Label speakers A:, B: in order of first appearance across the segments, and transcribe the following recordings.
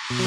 A: प्रभु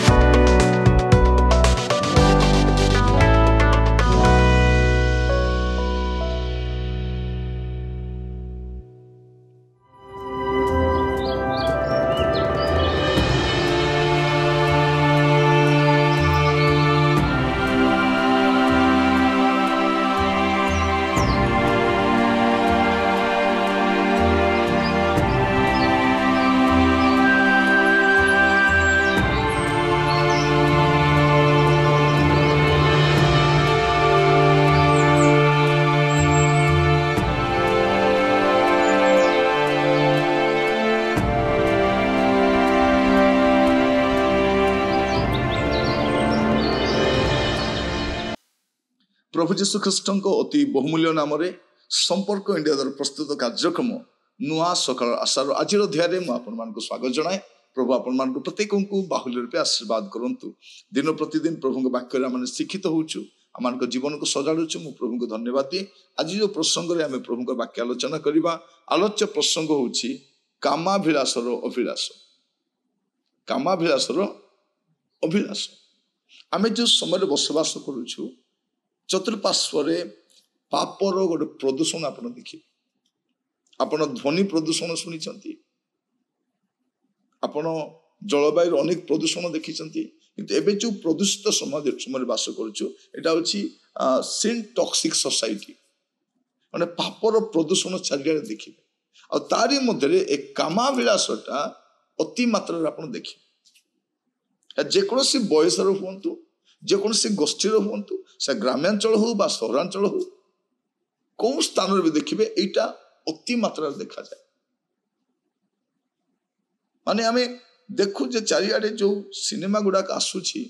A: जीशु ख्रीष्ट अति बहुमूल्य नाम संपर्क इंडिया द्वारा प्रस्तुत कार्यक्रम नुआ सकाल आशार आज अध्याय मुझे स्वागत जनाए। प्रभु आपण प्रत्येक को बाहुल्य रूपे आशीर्वाद करंतु। दिन प्रतिदिन प्रभु वाक्य आम शिक्षित होचु, आम जीवन को सजाड़ुचु। मु प्रभु को धन्यवाद दिए। आज जो प्रसंग में आम प्रभु वाक्य आलोचना करवा, आलोच्य प्रसंग होची कामाभिलाषर अभिलाष। कामाभिलाषर अभिलाष आम जो समय बसवास करुचु, चतुर्पार्श्व पापर गोटे प्रदूषण आप देखिए। आपण ध्वनि प्रदूषण शुणी, आपण जलवायु अनेक प्रदूषण देखी, किंतु एबे जो प्रदूषित समय बास करुचु एटा होची सिन टॉक्सिक सोसाइटी, माने पापर प्रदूषण चारिया देखिए। आ तारी मध्य एक कामाभिलाषटा अति मात्रा आपण देखिए। जेकोसी बयसर हुंतु, जेकोसी गोष्ठीर हुंतु, से ग्रामांचल हो बा सहरांचल हो, कौ स्थान भी देखिए एटा अति मात्रा देखा जाए। माने आमे देखु जे चारियाडे जो सिनेमा गुड़ाक आसुची,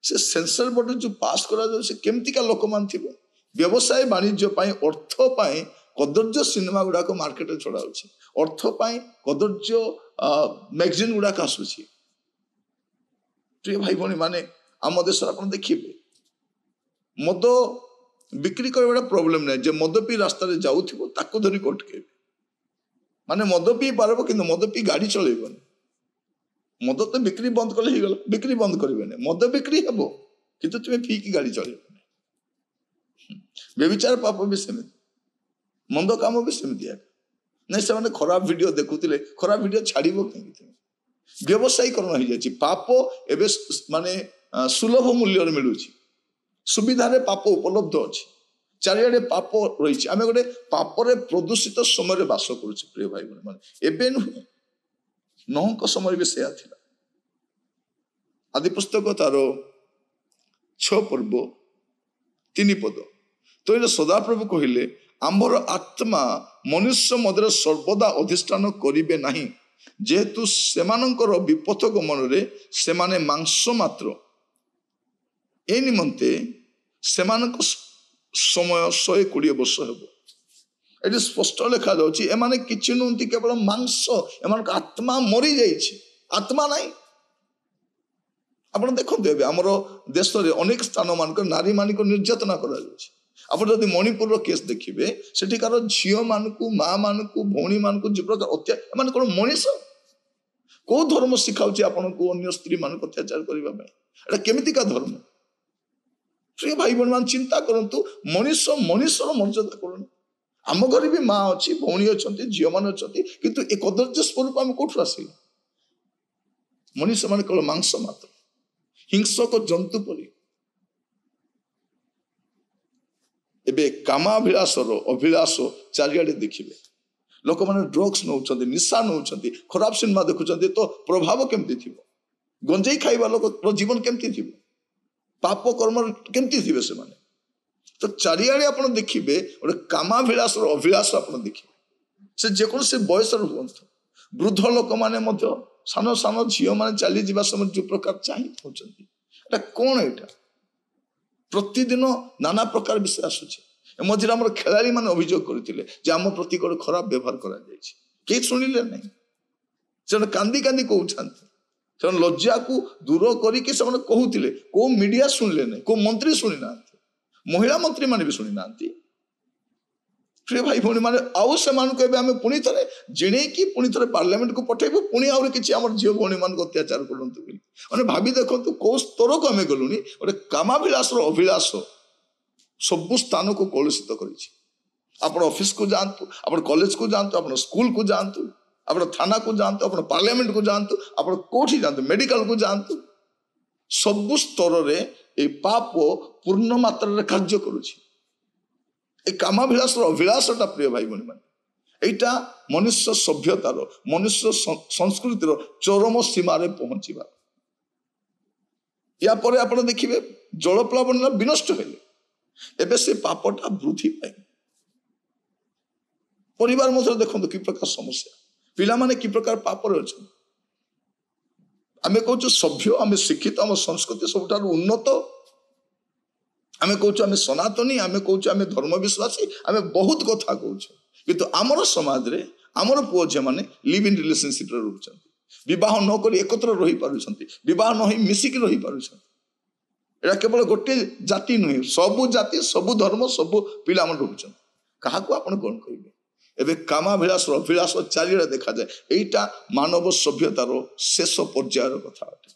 A: से सेंसर बोर्ड जो पास करा जो से केमतिका लोक मान थिबो। व्यवसाय वाणिज्य पाई, अर्थ पाई कदर्य सिनेमा गुड़ाक मार्केट छड़ा होची, अर्थ पाई कदर्य मैगजीन गुड़ाक आसुची। प्रिय भाई भणी माने आम देश आप देखिए, मद बिक्री कर प्रोब्लेम नहीं। जे मद पी रास्ता जाऊथिबो ताको धरी कटकेबे, माने मद पी पारबो किंतु मद पी गाड़ी चलेबनी। मद तो बिक्री बंद कले ही गला, बिक्री बंद करेबे, मद बिक्री हेबो किंतु तुमे पी की गाड़ी चलेबनी। व्यभिचार पाप भी सेमिति, मंद काम भी सेमिति नहीं। से माने खराब वीडियो देखुतिले, खराब वीडियो छाड़िबो केमिति? व्यवसायीकरण हो जाए। पाप एबे माने सुलभ मूल्य मिलूची, सुविधारे पाप उपलब्ध अच्छी, चारियाडे पाप रही। आम गोटे पापरे प्रदूषित समय बास करुँ। प्रिय भाई मैंने एबे नुहे, नहंक समय भी से आदि पुस्तक तार 6 पर्व 3 पद। तो ये सदाप्रभु कहले, आम्भर आत्मा मनुष्य मध्य सर्वदा अधिष्ठान करिबे नाही, जेहेतु सेमानंकर विपथ गमन रे सेमाने मांस मात्र। ए निमंते सेमानक समय 120 वर्ष हेबो। एटी स्पष्ट लिखा जाउची, एमाने किछि नुंती, केवल मांस। एमानक आत्मा मरी जाइछि, आत्मा नाही। आपण देखो देबे हमर देश रे अनेक स्थान मानक नारी मानिक निर्यातना करा जाउछि। आप जदि मणिपुर केस देखिए, सेठिकार झील मानकु, माँ मानकु, भौणी मानकु जो प्रकार अत्याचार, माने कोन मनीष को धर्म शिखाउछि आपन को अन्य स्त्री मानक अत्याचार करबा में? एटा केमितिका धर्म? प्रिय भाई बहन मान चिंता करंतु, मनीष मनीषर मर्यादा करन। आम घर भी माँ अच्छी, भौणी अच्छी, झील मान अच्छी, किंतु एक कदर्य स्वरूप आम कोठु आसिल? मनीष मान केवल मांस मात्र, हिंसक जंतु परी। एबे कामाभिलाषर अभिलाष चारियाडे देखिए। लोक मैंने ड्रग्स नौचंती, निशा नौचंती, खराब सिनेमा देखुचंती, तो प्रभाव केमती थिबो? गंजेई खाइबा लोक जीवन केमती थिबो? पाप कर्म केमती थिबे से माने? तो चारियाडे आपण देखिबे गोटे कामाभिलाषर अभिलाष आपण देखिबे। से जेकोन से बयसर हुंतु, वृद्ध लोक माने मध्य सान सान झील माने चली जीवा समय जो प्रकार चाहिए होचंती, एटा कोन? एटा प्रतिदिन नाना प्रकार विषय आसुचे। मझे आम खेलाड़ी मैंने अभियोग करते आम प्रति गोटे खराब व्यवहार कर शुणिले नहीं। से कांदी कांदी कहते, से लज्जा को दूर करके कहते, को मीडिया शुणिले नहीं, को मंत्री शुणी ना, महिला मंत्री माने भी शुणी ना। प्रिय भाई भौणी मैंने आउ से आम पुणी थे जिणे कि पुणी थे पार्लियामेंट को पठेबू पुणी आहुरी किसी आम झील भौणी मान अत्याचार करूँ मैंने भावी देखु कौ स्तर को आम गलुनी गोटे कामाभिलाष अभिलाष सबु स्थान को कलुषित कर ऑफिस को जातु आप कॉलेज को जातु आप स्कूल को जातु आप थाना को जातु आप पार्लियामेंट को जातु आप कौटी जातु मेडिकल को जातु सबु स्तर में पाप पूर्ण मात्रा कार्य करुच्ची कामाभिलाष अभिलाषटा प्रिय भाई भौणी मैंने यहाँ मनुष्य सभ्यतार मनुष्य संस्कृतिर चरम सीमार पहुंचवा या पर आप देखिए जलप्लावन विनष्ट हेले एबे से पापटा वृद्धि पाए परिवार मध्य देखो कि प्रकार समस्या पिला माने कि प्रकार पापर अच्छा आम कहूँ सभ्य आम शिक्षित आम संस्कृति सब उन्नत आम कहूँ आम सनातनी आम कहूँ आम धर्म विश्वासी आम बहुत कथा कहूँ किंतु आमर समाज रे आमर पुओ झी मैंने लिव इन रिलेशनशिप रोच विवाह नक एकत्र रही पार्टी विवाह न मिसिक रही पार्टी एटा केवल गोटे जाति नुहे सबु जाति सबु धर्म सबु पिला रोच क्या आपड़ कौन कहे एवं कामाभिलाष अभिलाष चारिड़े देखा जाए यहाँ मानव सभ्यतार शेष पर्यायर कथा अटे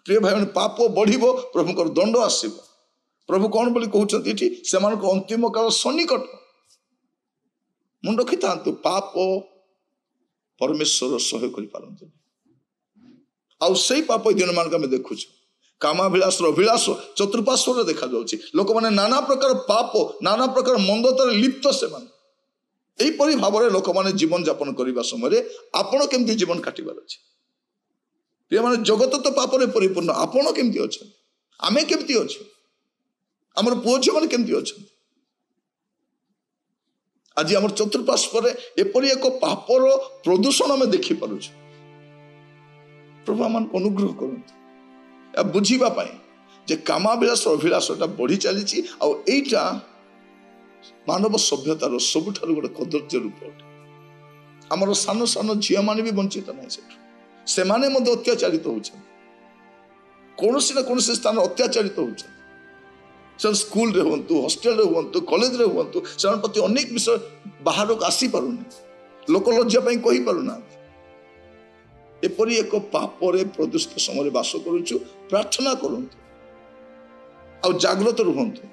A: प्रिय भाई पाप बढ़ प्रभुकर दंड आसव प्रभु कौन बोली कहते से अंतिम काल सन्निकट मुंड रखि था पाप परमेश्वर सह्य कर आउ से पाप दिन मान आम देखु कामाभिलाष अभिलाष चतुर्पार्श्वर देखा लोक मैंने नाना प्रकार पाप नाना प्रकार मंदतार लिप्त से यहीपरि भाव में लोक मैंने जीवन यापन करने समय आपण केमती जीवन काटबार अच्छे प्रिय माने जगत तो पापरे परिपूर्ण आपण केमती अच्छा आमे केमती अच्छे आमर पुओ झी मैंने केमती अच्छा आज आम चतुर्पार्श्वर एपरी एक पापर प्रदूषण आम देखिपुँ प्रभु आम अनुग्रह करूँ बुझापी जे कामाभिलाष अभिलाषटा बढ़ी चली आईटा मानव सभ्यतार सबुठार गोटे कदर्य रूप अटे आमर सान सान झील मैंने भी वंचित ना से माने अत्याचारित होती कौन ना कौन स्थान अत्याचारित होती स्कूल रे हूँ हॉस्टेल हूँ कॉलेज रे हूँ से प्रति अनेक विषय बाहर को आसी पारुनी लोक लज्जापी कही पारुना एपरी एक पापरे प्रदुष्ट समय बास करुचु प्रार्थना करूँ आ जाग्रत रुहतु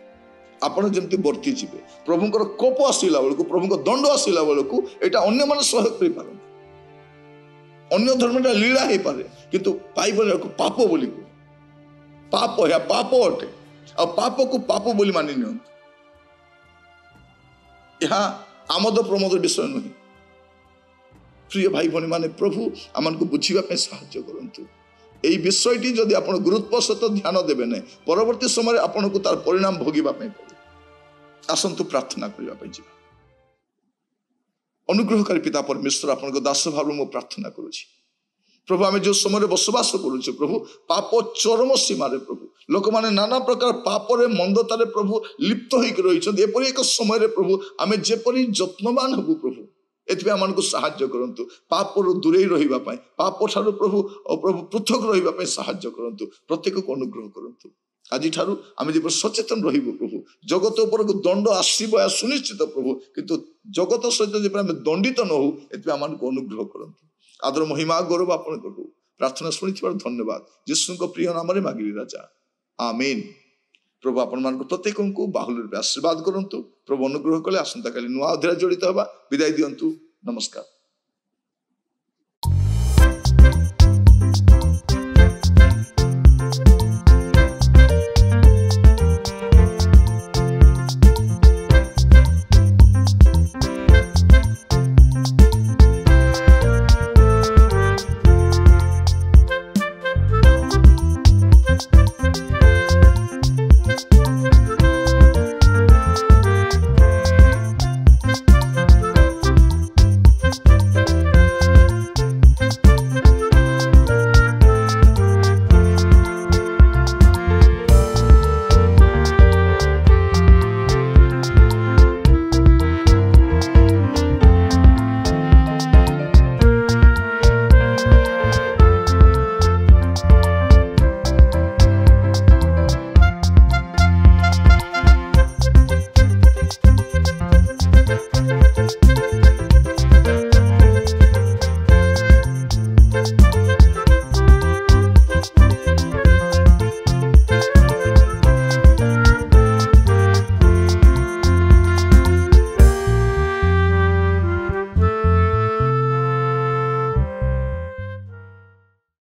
A: आपण जमी वर्ती जीवे प्रभुंर कोप आसला बेलू प्रभु दंड आसला बेलू यहाँ अन्य मैंने सहयोग कर पार अन्य धर्मटा लीला हो पारे किंतु बाइबल पाप बोली पाप या पाप अटे आ पाप को पाप बोली मानि नियंतु यहाँ आमोद प्रमोद विषय नुहे प्रिय भाई भौणी माने प्रभु आमको बुझापी साहाय्य करंतु यही विषयटी जदि आप गुरुत्व सहित ध्यान देवे ना परवर्ती समय आपन को तार परिणाम भोगवाई पड़े आसतु प्रार्थना करने जा अनुग्रहकारी पिता परमेश्वर आपन दास भाव में प्रार्थना करुच्ची प्रभु आम जो समय बसवास करुचे प्रभु पाप चरम सीमार प्रभु लोक मैंने नाना प्रकार पापरे मंदतार प्रभु लिप्त होकर रही एपरी एक समय प्रभु आम जेपरी जत्नवान हबु प्रभु एथि आमको साहाय्य करंतु पाप दूरे रहिबा पई पाप ठारू प्रभु प्रभु पृथक रहिबा पई साहाय्य करंतु प्रत्येक को अनुग्रह करंतु आज ठारू आम जे सचेतन रहिबु प्रभु जगत उपर को दंड आसीबो या सुनिश्चित प्रभु किंतु जगत सहित जे आम दंडित न हो एथि आमको अनुग्रह करंतु आदर महिमा गौरव आपण करू प्रार्थना शुणिथिबार धन्यवाद यीशु प्रिय नाम रे मागिली राजा आमीन प्रभु आपण मान प्रत्येक को बाहुल रूप आशीर्वाद करंतु प्रभु अनुग्रह कले आसंता काली नुआ अध्याय जड़ित हवा विदाय दियंतु नमस्कार।